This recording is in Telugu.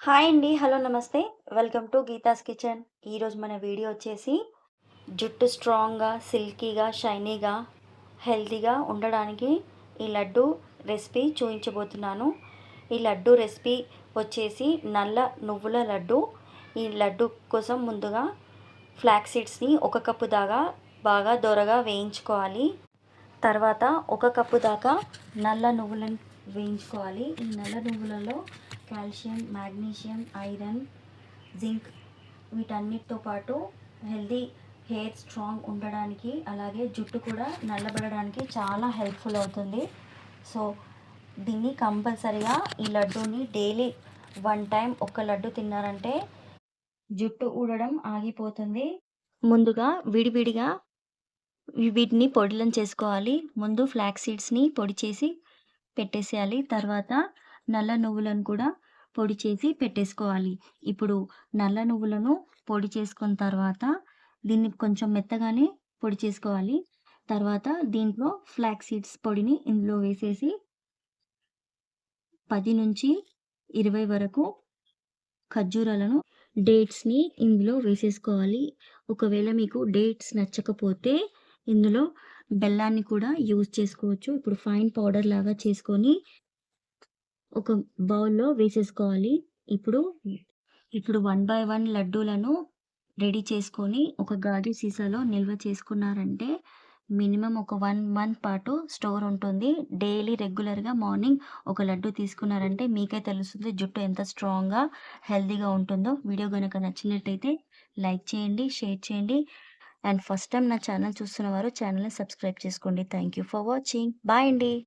హాయ్ అండి. హలో నమస్తే. Welcome to Geetha's kitchen. ఈరోజు మన వీడియో వచ్చేసి జుట్టు స్ట్రాంగ్‌గా, సిల్కీగా, షైనీగా, హెల్తీగా ఉండడానికి ఈ లడ్డు రెసిపీ చూయించబోతున్నాను. ఈ లడ్డు రెసిపీ వచ్చేసి నల్ల నువ్వుల లడ్డు. ఈ లడ్డు కోసం ముందుగా ఫ్లాక్స్ సీడ్స్‌ని 1 కప్పు దాకా బాగా దోరగా వేయించుకోవాలి. తర్వాత 1 కప్పు దాకా నల్ల నువ్వులను వేయించుకోవాలి. ఈ నల్ల నువ్వులలో కాల్షియం, మాగ్నీషియం, ఐరన్, జింక్ వీటన్నిటితో పాటు హెల్తీ హెయిర్ స్ట్రాంగ్ ఉండడానికి, అలాగే జుట్టు కూడా నల్లబడడానికి చాలా హెల్ప్ఫుల్ అవుతుంది. సో దీన్ని కంపల్సరిగా ఈ లడ్డూని డైలీ 1 టైం ఒక లడ్డు తిన్నారంటే జుట్టు ఊడడం ఆగిపోతుంది. ముందుగా విడివిడిగా వీటిని పొడిలను చేసుకోవాలి. ముందు ఫ్లాక్స్ సీడ్స్‌ని పొడి చేసి పెట్టేసేయాలి. తర్వాత నల్ల నువ్వులను కూడా పొడి చేసి పెట్టేసుకోవాలి. ఇప్పుడు నల్ల నువ్వులను పొడి చేసుకున్న తర్వాత దీన్ని కొంచెం మెత్తగానే పొడి చేసుకోవాలి. తర్వాత దీంట్లో ఫ్లాక్స్ సీడ్స్ పొడిని ఇందులో వేసేసి 10-20 వరకు ఖర్జూరాలను, డేట్స్‌ని ఇందులో వేసేసుకోవాలి. ఒకవేళ మీకు డేట్స్ నచ్చకపోతే ఇందులో బెల్లాన్ని కూడా యూజ్ చేసుకోవచ్చు. ఇప్పుడు ఫైన్ పౌడర్ లాగా చేసుకొని ఒక బౌల్‌లో వేసేసుకోవాలి. ఇప్పుడు, ఇప్పుడు 1 బై 1 లడ్డూలను రెడీ చేసుకొని ఒక గాజు సీసాలో నిల్వ చేసుకున్నారంటే మినిమమ్ ఒక 1 మంత్ పాటు స్టోర్ ఉంటుంది. డైలీ రెగ్యులర్‌గా మార్నింగ్ ఒక లడ్డు తీసుకున్నారంటే మీకే తెలుస్తుంది జుట్టు ఎంత స్ట్రాంగ్‌గా, హెల్తీగా ఉంటుందో. వీడియో గనుక నచ్చినట్టయితే లైక్ చేయండి, షేర్ చేయండి. అండ్ ఫస్ట్ టైమ్ నా ఛానల్ చూస్తున్న వారు ఛానల్‌ని సబ్స్క్రైబ్ చేసుకోండి. Thank you for watching. Bye అండి.